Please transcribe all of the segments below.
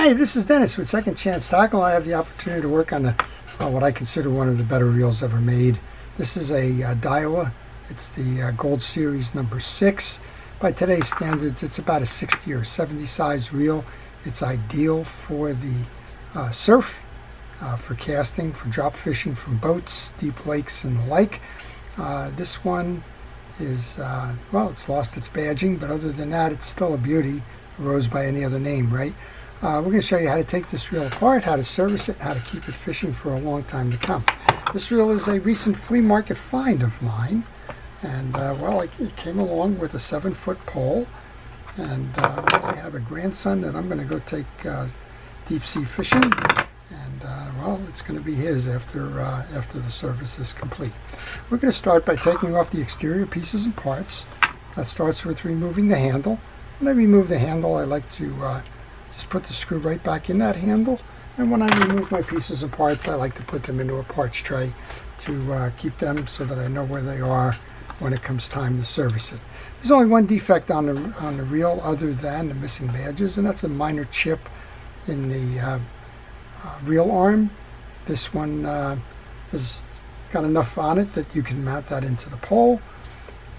Hi, this is Dennis with Second Chance Tackle. I have the opportunity to work on what I consider one of the better reels ever made. This is a Daiwa. It's the Gold Series number 6. By today's standards, it's about a 60 or 70 size reel. It's ideal for the surf, for casting, for drop fishing from boats, deep lakes, and the like. This one is, well, it's lost its badging, but other than that, it's still a beauty. It rose by any other name, right? We're going to show you how to take this reel apart, how to service it, how to keep it fishing for a long time to come. This reel is a recent flea market find of mine, and well, it came along with a 7-foot pole, and I have a grandson that I'm going to go take deep sea fishing, and well, it's going to be his after the service is complete. We're going to start by taking off the exterior pieces and parts. That starts with removing the handle. When I remove the handle, I like to just put the screw right back in that handle, and when I remove my pieces and parts, I like to put them into a parts tray to keep them so that I know where they are when it comes time to service it. There's only one defect on the reel other than the missing badges, and that's a minor chip in the reel arm. This one has got enough on it that you can mount that into the pole.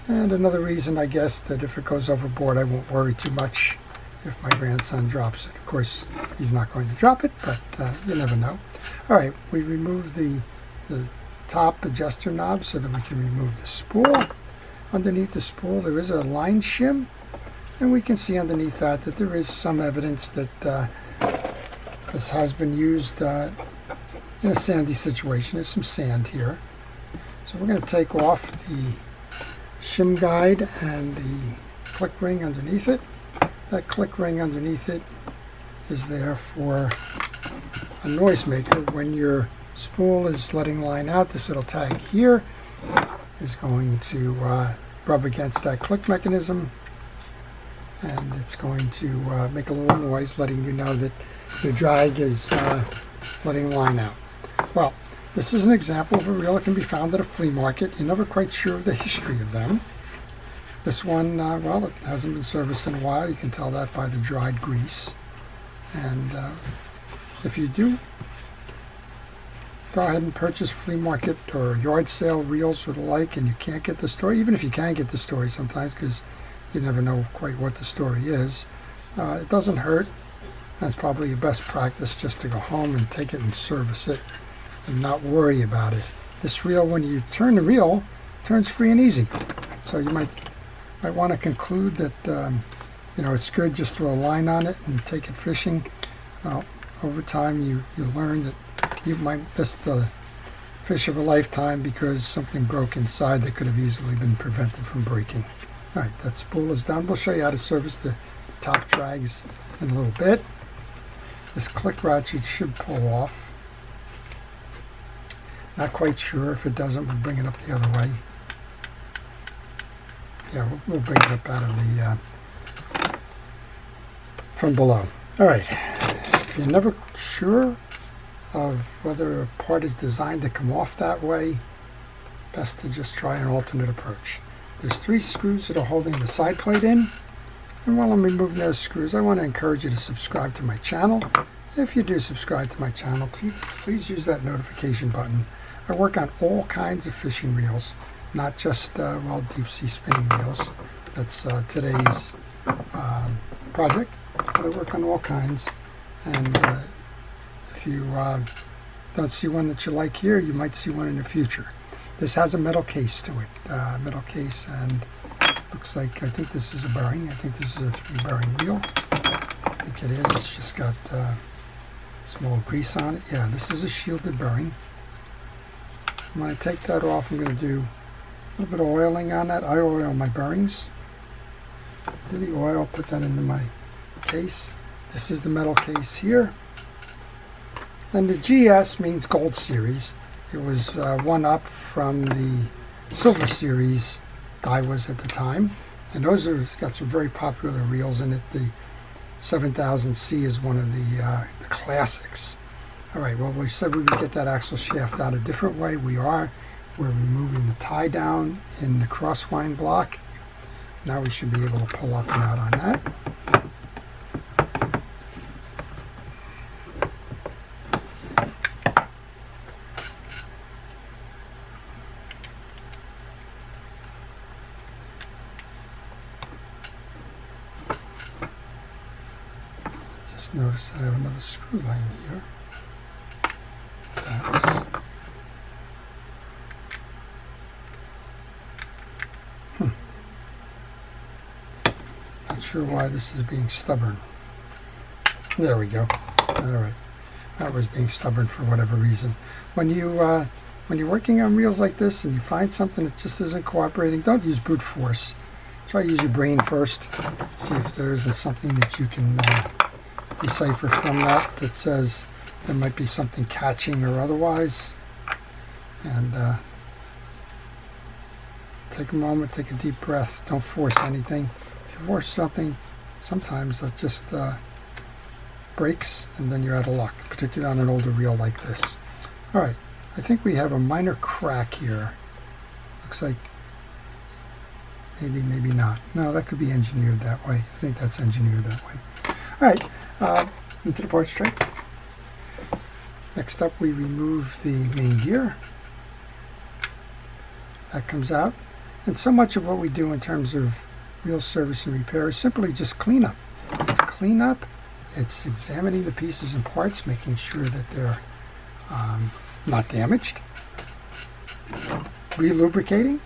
And another reason, I guess, that if it goes overboard, I won't worry too much if my grandson drops it. Of course, he's not going to drop it, but you never know. All right, we remove the top adjuster knob so that we can remove the spool. Underneath the spool, there is a line shim, and we can see underneath that there is some evidence that this has been used in a sandy situation. There's some sand here. So we're going to take off the shim guide and the click ring underneath it. That click ring underneath it is there for a noisemaker. When your spool is letting line out, this little tag here is going to rub against that click mechanism, and it's going to make a little noise letting you know that the drag is letting line out. Well, this is an example of a reel that can be found at a flea market. You're never quite sure of the history of them. This one, well, it hasn't been serviced in a while. You can tell that by the dried grease. And if you do go ahead and purchase flea market or yard sale reels or the like, and you can't get the story, even if you can get the story sometimes, because you never know quite what the story is, it doesn't hurt. That's probably your best practice, just to go home and take it and service it and not worry about it. This reel, when you turn the reel, turns free and easy. So you might want to conclude that you know, it's good, just throw a line on it and take it fishing. Well, over time you learn that you might miss the fish of a lifetime because something broke inside that could have easily been prevented from breaking. All right, that spool is done. We'll show you how to service the top drags in a little bit. This click ratchet should pull off. Not quite sure. If it doesn't, we'll bring it up the other way. Yeah, we'll bring it up out of the from below. All right. If you're never sure of whether a part is designed to come off that way, best to just try an alternate approach. There's 3 screws that are holding the side plate in, and while I'm removing those screws, I want to encourage you to subscribe to my channel. If you do subscribe to my channel, please use that notification button. I work on all kinds of fishing reels, not just well, deep sea spinning reels. That's today's project, but I work on all kinds. And if you don't see one that you like here, you might see one in the future. This has a metal case to it, metal case, and looks like, I think this is a bearing. I think this is a 3-bearing reel. I think it is. It's just got some little grease on it. Yeah, this is a shielded bearing. When I take that off, I'm going to do a little bit of oiling on that. I oil my bearings. Do the oil, put that into my case. This is the metal case here. And the GS means Gold Series. It was one up from the Silver Series Daiwas at the time. And those are got some very popular reels in it. The 7000C is one of the classics. All right, well, we said we would get that axle shaft out a different way. We're removing the tie down in the crosswind block. Now we should be able to pull up and out on that. notice I have another screw line here. That's not sure why this is being stubborn. There we go. All right, that was being stubborn for whatever reason. When you're working on reels like this and you find something that just isn't cooperating, don't use brute force. Try to use your brain first. See if there isn't something that you can decipher from that says there might be something catching or otherwise. And take a moment, take a deep breath. Don't force anything. If you force something, sometimes that just breaks and then you're out of luck, particularly on an older reel like this. All right, I think we have a minor crack here. Looks like maybe not. No, that could be engineered that way. I think that's engineered that way. All right, into the parts tray. Next up, we remove the main gear. That comes out. And so much of what we do in terms of reel service and repair is simply just cleanup. It's cleanup. It's examining the pieces and parts, making sure that they're not damaged. Re-lubricating,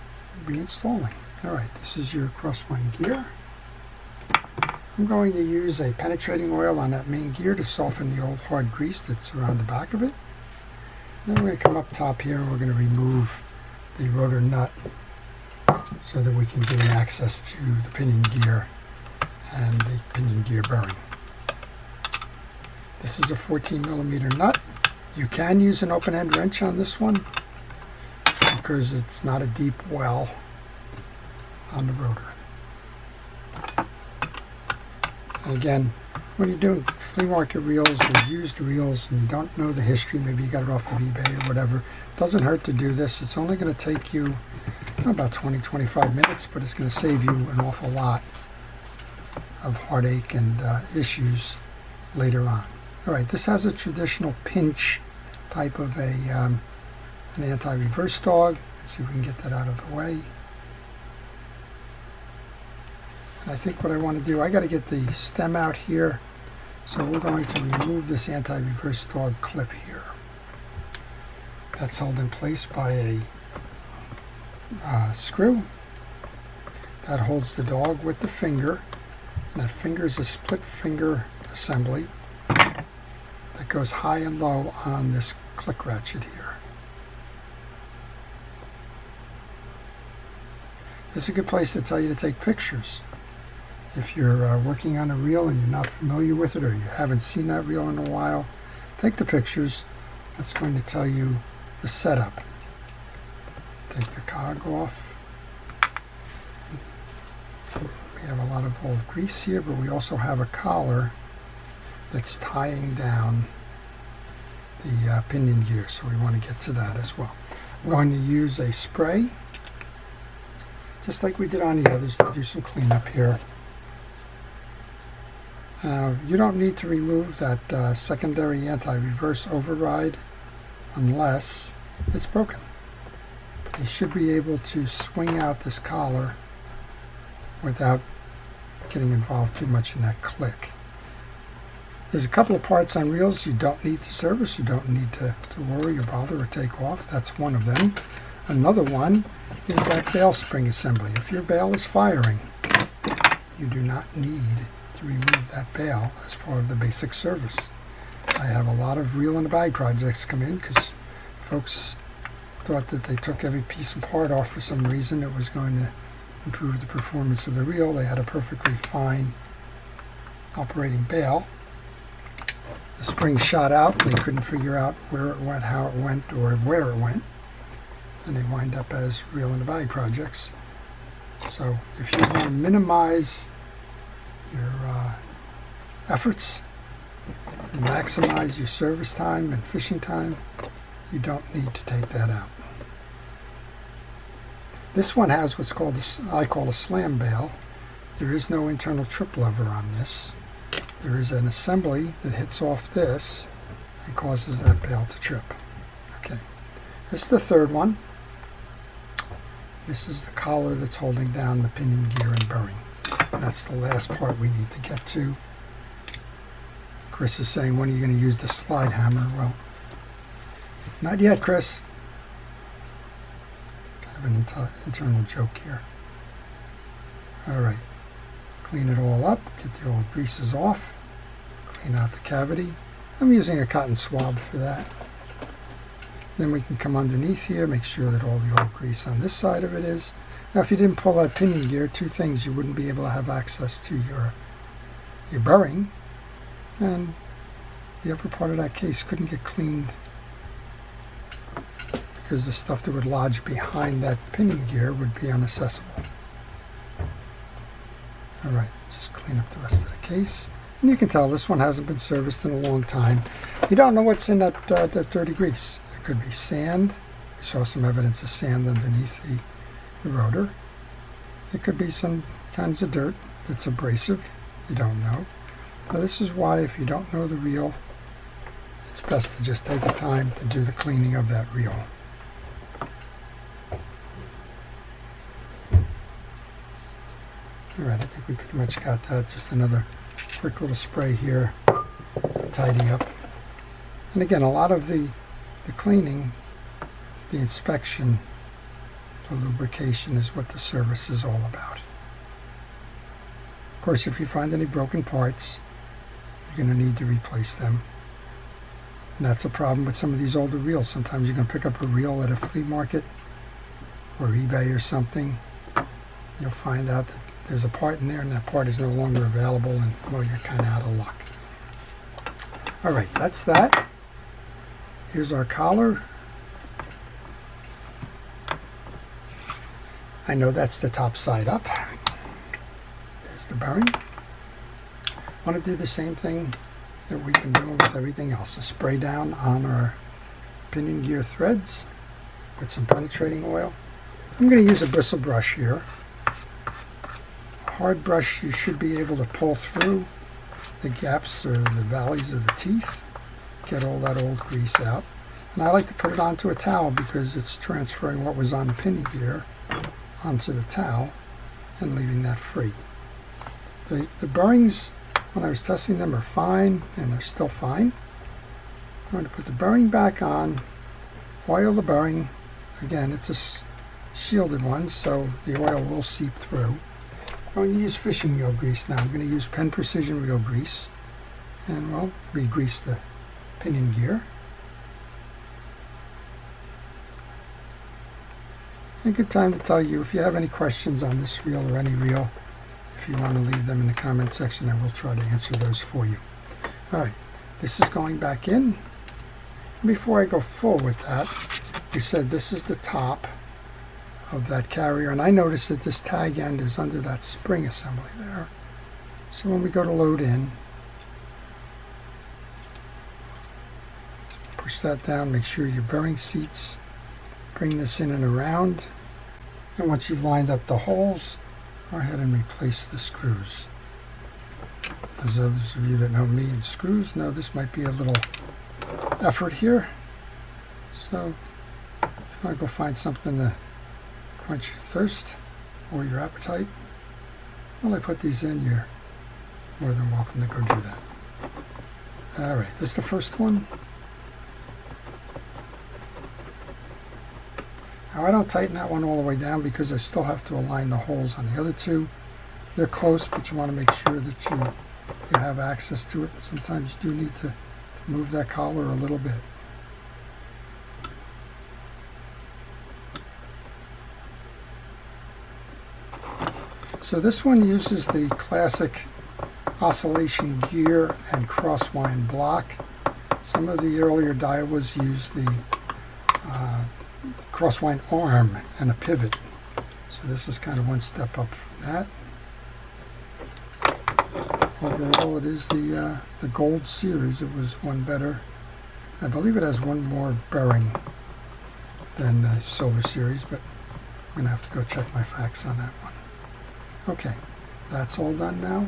reinstalling. All right, this is your crosswind gear. I'm going to use a penetrating oil on that main gear to soften the old hard grease that's around the back of it. Then we're going to come up top here and we're going to remove the rotor nut so that we can gain access to the pinion gear and the pinion gear bearing. This is a 14mm nut. You can use an open end wrench on this one because it's not a deep well on the rotor. And again, when you're doing flea market reels or used reels and you don't know the history, maybe you got it off of eBay or whatever, it doesn't hurt to do this. It's only going to take you about 20-25 minutes, but it's going to save you an awful lot of heartache and issues later on. All right, this has a traditional pinch type of an anti-reverse dog. Let's see if we can get that out of the way. And I think what I want to do, I got to get the stem out here, so we're going to remove this anti-reverse dog clip here. That's held in place by a screw that holds the dog with the finger, and that finger is a split finger assembly that goes high and low on this click ratchet here. This is a good place to tell you to take pictures. If you're working on a reel and you're not familiar with it or you haven't seen that reel in a while, take the pictures. That's going to tell you the setup. Take the cog off. We have a lot of old grease here, but we also have a collar that's tying down the pinion gear, so we want to get to that as well. I'm going to use a spray, just like we did on the others, to do some cleanup here. You don't need to remove that secondary anti-reverse override unless it's broken. You should be able to swing out this collar without getting involved too much in that click. There's a couple of parts on reels you don't need to service, you don't need to worry or bother or take off. That's one of them. Another one is that bail spring assembly. If your bail is firing, you do not need to remove that bail as part of the basic service. I have a lot of reel in a bag projects come in because folks thought that they took every piece and part off for some reason. It was going to improve the performance of the reel. They had a perfectly fine operating bail. The spring shot out and they couldn't figure out where it went, how it went, or where it went. And they wind up as reel in a bag projects. So if you want to minimize your efforts, maximize your service time and fishing time, you don't need to take that out. This one has what's called, I call a slam bail. There is no internal trip lever on this. There is an assembly that hits off this and causes that bail to trip. Okay, this is the third one. This is the collar that's holding down the pinion gear and bearing. And that's the last part we need to get to. Chris is saying, when are you going to use the slide hammer? Well, not yet, Chris. Kind of an internal joke here. All right, clean it all up, get the old greases off, clean out the cavity. I'm using a cotton swab for that. Then we can come underneath here, make sure that all the old grease on this side of it is. Now, if you didn't pull that pinion gear, two things: you wouldn't be able to have access to your bearing, and the upper part of that case couldn't get cleaned because the stuff that would lodge behind that pinion gear would be inaccessible. All right, just clean up the rest of the case. And you can tell this one hasn't been serviced in a long time. You don't know what's in that dirty grease. It could be sand. You saw some evidence of sand underneath the rotor. It could be some kinds of dirt that's abrasive. You don't know. So this is why, if you don't know the reel, it's best to just take the time to do the cleaning of that reel. All right, I think we pretty much got that. Just another quick little spray here to tidy up. And again, a lot of the cleaning, the inspection, the lubrication is what the service is all about. Of course, if you find any broken parts, you're going to need to replace them. And that's a problem with some of these older reels. Sometimes you're going to pick up a reel at a flea market or eBay or something. You'll find out that there's a part in there and that part is no longer available, and well, you're kind of out of luck. All right, that's that. Here's our collar. I know that's the top side up. There's the bearing. I want to do the same thing that we've been doing with everything else. A spray down on our pinion gear threads with some penetrating oil. I'm going to use a bristle brush here. Hard brush, you should be able to pull through the gaps or the valleys of the teeth, get all that old grease out. And I like to put it onto a towel because it's transferring what was on the pinion gear onto the towel and leaving that free. The bearings, when I was testing them, are fine, and they're still fine. I'm going to put the bearing back on, oil the bearing. Again, it's a shielded one, so the oil will seep through. I'm going to use fishing reel grease now. I'm going to use Penn Precision reel grease, and well, re-grease the pinion gear. A good time to tell you if you have any questions on this reel or any reel. If you want to leave them in the comment section, I will try to answer those for you. All right, this is going back in. Before I go full with that, we said this is the top of that carrier, and I noticed that this tag end is under that spring assembly there. So when we go to load in, push that down, make sure your bearing seats, bring this in and around, and once you've lined up the holes, go ahead and replace the screws. As those of you that know me and screws know, this might be a little effort here, so if you want to go find something to quench your thirst or your appetite, while I put these in, you're more than welcome to go do that. All right, this is the first one. Now, I don't tighten that one all the way down because I still have to align the holes on the other two. They're close, but you want to make sure that you have access to it. Sometimes you do need to move that collar a little bit. So this one uses the classic oscillation gear and crosswind block. Some of the earlier Daiwas used the crosswind arm and a pivot. So this is kind of one step up from that. Overall, it is the Gold series. It was one better. I believe it has one more bearing than the Silver series, but I'm going to have to go check my facts on that one. Okay, that's all done now.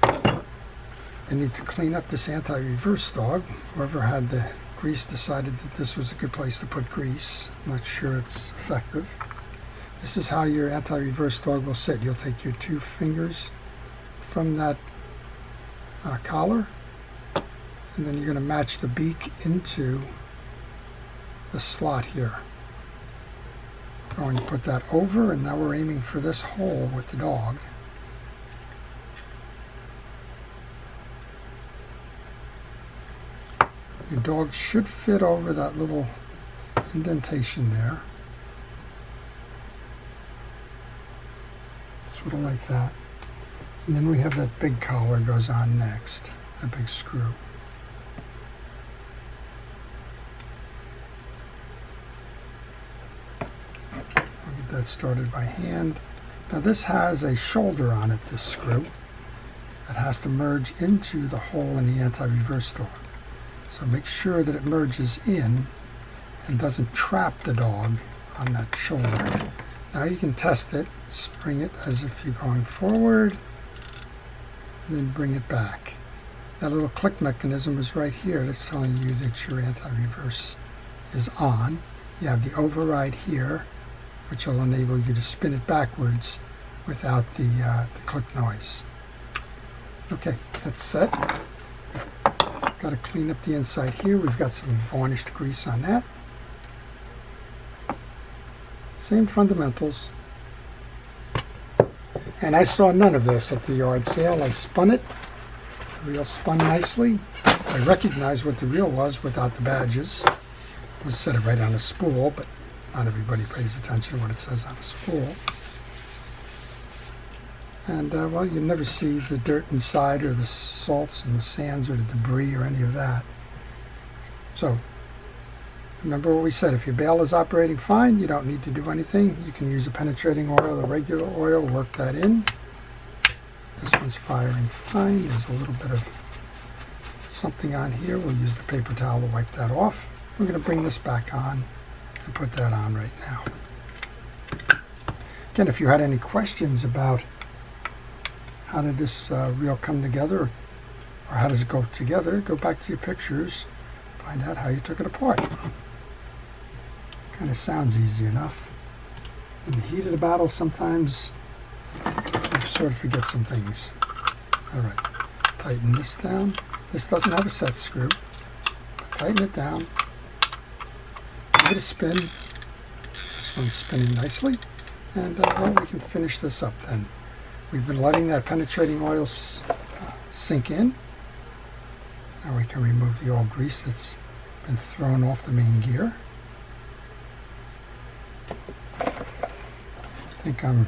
I need to clean up this anti-reverse dog. Whoever had the grease decided that this was a good place to put grease. I'm not sure it's effective. This is how your anti-reverse dog will sit. You'll take your two fingers from that collar, and then you're going to match the beak into the slot here. Going to put that over, and now we're aiming for this hole with the dog. Your dog should fit over that little indentation there. Sort of like that. And then we have that big collar goes on next, that big screw. I'll get that started by hand. Now this has a shoulder on it, this screw, that has to merge into the hole in the anti-reverse dog. So make sure that it merges in and doesn't trap the dog on that shoulder. Now you can test it, spring it as if you're going forward, and then bring it back. That little click mechanism is right here that's telling you that your anti-reverse is on. You have the override here, which will enable you to spin it backwards without the click noise. Okay, that's set. Got to clean up the inside here. We've got some varnished grease on that. Same fundamentals. And I saw none of this at the yard sale. I spun it. The reel spun nicely. I recognized what the reel was without the badges. It was set right on a spool, but not everybody pays attention to what it says on a spool. And, well, you never see the dirt inside or the salts and the sands or the debris or any of that. So, remember what we said. If your bail is operating fine, you don't need to do anything. You can use a penetrating oil, a regular oil, work that in. This one's firing fine. There's a little bit of something on here. We'll use the paper towel to wipe that off. We're going to bring this back on and put that on right now. Again, if you had any questions about how did this reel come together, or how does it go together, go back to your pictures, find out how you took it apart. Kind of sounds easy enough. In the heat of the battle, sometimes you sort of forget some things. All right, tighten this down. This doesn't have a set screw, but tighten it down. Give it a spin. This one's spinning nicely, and well, we can finish this up then. We've been letting that penetrating oil sink in. Now we can remove the oil grease that's been thrown off the main gear. I think I'm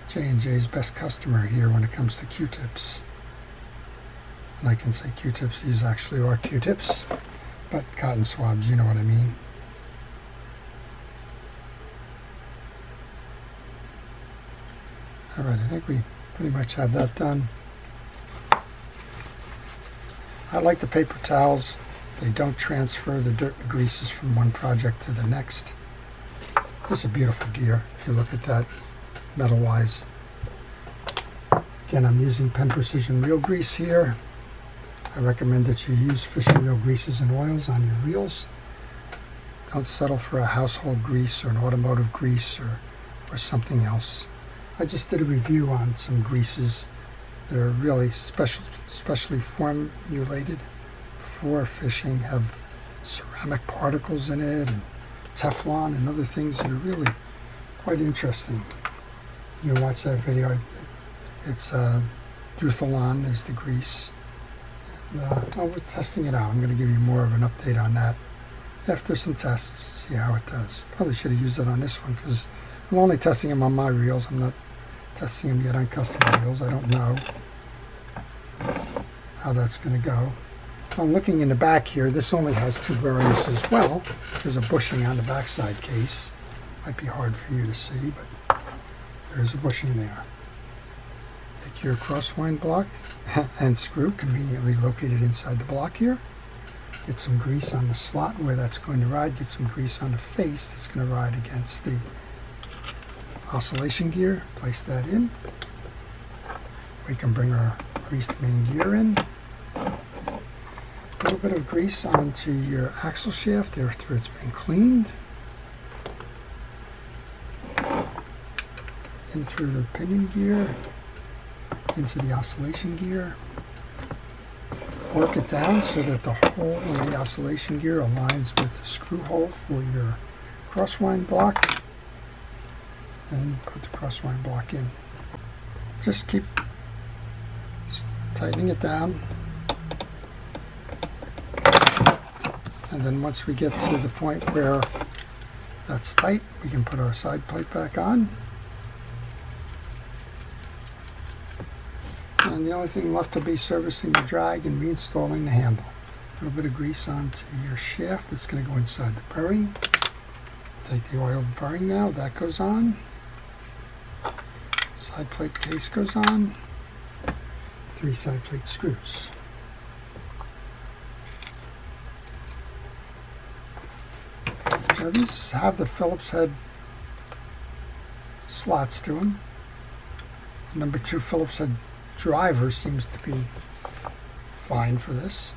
J&J's best customer here when it comes to Q-tips. And I can say Q-tips, these actually are Q-tips, but cotton swabs, you know what I mean. All right, I think we pretty much have that done. I like the paper towels. They don't transfer the dirt and greases from one project to the next. This is a beautiful gear, if you look at that metal-wise. Again, I'm using Penn Precision reel grease here. I recommend that you use fishing reel greases and oils on your reels. Don't settle for a household grease or an automotive grease or something else. I just did a review on some greases that are really specially formulated for fishing, have ceramic particles in it and Teflon and other things that are really quite interesting. You can watch that video. It's Duthalon is the grease. And, well, we're testing it out. I'm going to give you more of an update on that after some tests, see how it does. Probably should have used it on this one because I'm only testing them on my reels. I'm not testing them yet on custom reels. I don't know how that's going to go. I'm looking in the back here. This only has two bearings as well. There's a bushing on the backside case. Might be hard for you to see, but there's a bushing there. Take your crosswind block and screw, conveniently located inside the block here. Get some grease on the slot where that's going to ride. Get some grease on the face that's going to ride against the oscillation gear. Place that in. We can bring our greased main gear in. A little bit of grease onto your axle shaft after it's been cleaned. In through the pinion gear, into the oscillation gear. work it down so that the hole in the oscillation gear aligns with the screw hole for your crosswind block. And put the crosswind block in. Just keep tightening it down. And then once we get to the point where that's tight, we can put our side plate back on. And the only thing left to be servicing the drag and reinstalling the handle. A little bit of grease onto your shaft. It's going to go inside the bearing. Take the oiled bearing now. That goes on. Side plate case goes on. 3 side plate screws. Now these have the Phillips head slots to them. Number 2 Phillips head driver seems to be fine for this.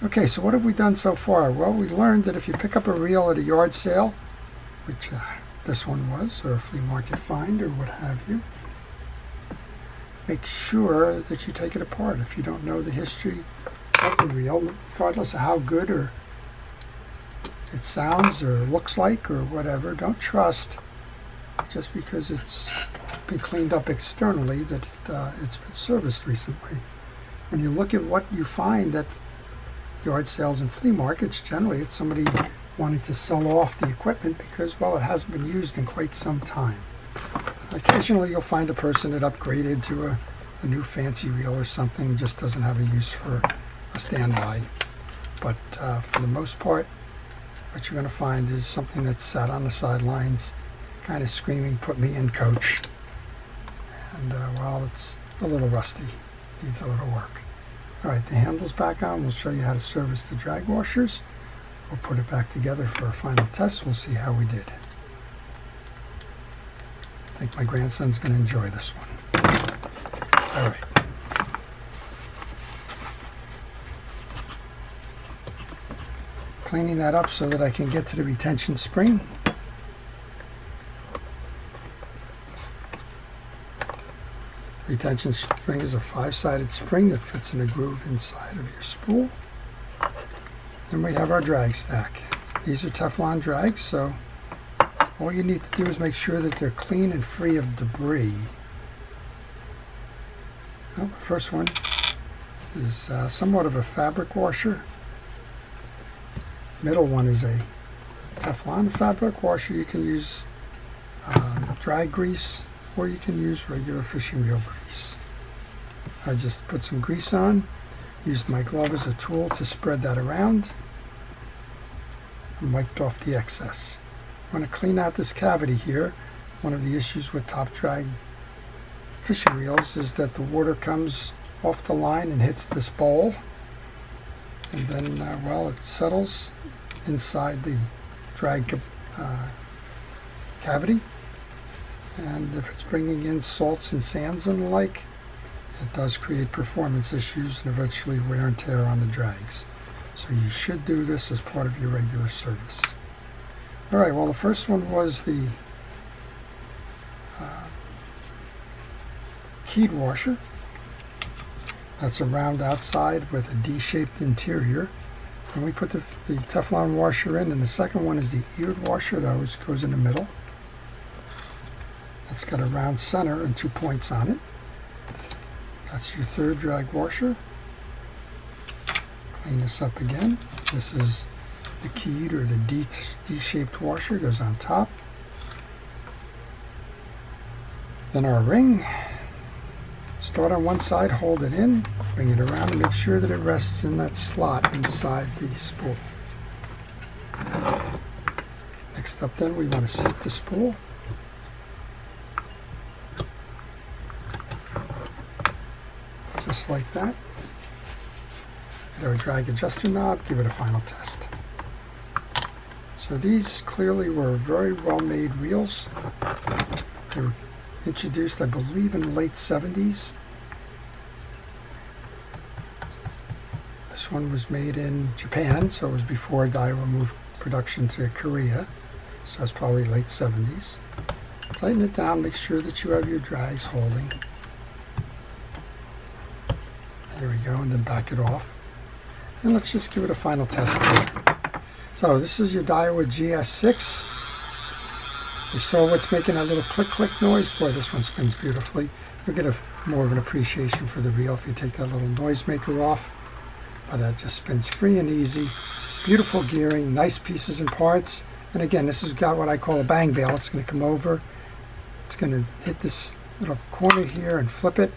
Okay, so what have we done so far? Well, we learned that if you pick up a reel at a yard sale, which this one was, or a flea market find, or what have you, make sure that you take it apart. If you don't know the history of the reel, regardless of how good or it sounds or looks like or whatever, don't trust just because it's been cleaned up externally that it's been serviced recently. When you look at what you find at yard sales and flea markets, generally it's somebody wanting to sell off the equipment because, well, it hasn't been used in quite some time. Occasionally you'll find a person that upgraded to a new fancy reel or something, just doesn't have a use for a standby. But for the most part, what you're going to find is something that's sat on the sidelines kind of screaming, "Put me in, coach." And well, it's a little rusty, needs a little work. All right, the handle's back on. We'll show you how to service the drag washers. We'll put it back together for a final test. We'll see how we did. I think my grandson's going to enjoy this one. All right. Cleaning that up so that I can get to the retention spring. Retention spring is a 5-sided spring that fits in a groove inside of your spool. Then we have our drag stack. These are Teflon drags, so all you need to do is make sure that they're clean and free of debris. Well, the first one is somewhat of a fabric washer. Middle one is a Teflon fabric washer. You can use drag grease, or you can use regular fishing reel grease. I just put some grease on, used my glove as a tool to spread that around, and wiped off the excess. I want to clean out this cavity here. One of the issues with top drag fishing reels is that the water comes off the line and hits this bowl, and then well, it settles inside the drag cavity, and if it's bringing in salts and sands and the like, it does create performance issues and eventually wear and tear on the drags. So you should do this as part of your regular service. All right, well, the first one was the keyed washer. That's a round outside with a D-shaped interior. And we put the Teflon washer in, and the second one is the eared washer that always goes in the middle. It's got a round center and 2 points on it. That's your third drag washer. Clean this up again. This is the keyed or the D-shaped washer, goes on top. Then our ring. Start on one side, hold it in, bring it around, and make sure that it rests in that slot inside the spool. Next up then, we want to set the spool. Just like that. Hit our drag adjuster knob, give it a final test. So these clearly were very well made reels. They were introduced, I believe, in the late 70s. This one was made in Japan, so it was before Daiwa moved production to Korea. So it's probably late 70s. Tighten it down, make sure that you have your drags holding. There we go, and then back it off. And let's just give it a final test here. So this is your Daiwa GS6. You saw what's making that little click noise. Boy, this one spins beautifully. You'll get more of an appreciation for the reel if you take that little noisemaker off. But that just spins free and easy. Beautiful gearing, nice pieces and parts. And again, this has got what I call a bang bail. It's going to come over. It's going to hit this little corner here and flip it.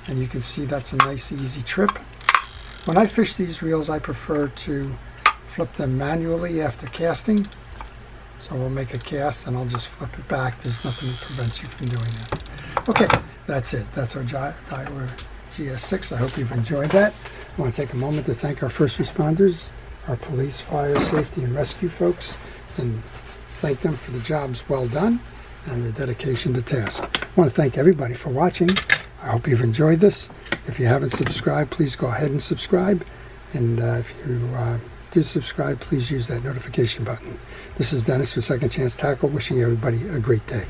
And you can see that's a nice easy trip. When I fish these reels, I prefer to flip them manually after casting. So we'll make a cast and I'll just flip it back. There's nothing that prevents you from doing that. Okay, that's it. That's our Daiwa GS6. I hope you've enjoyed that. I want to take a moment to thank our first responders, our police, fire, safety, and rescue folks, and thank them for the jobs well done and the dedication to task. I want to thank everybody for watching. I hope you've enjoyed this. If you haven't subscribed, please go ahead and subscribe. And if you do subscribe, please use that notification button. This is Dennis for Second Chance Tackle, wishing everybody a great day.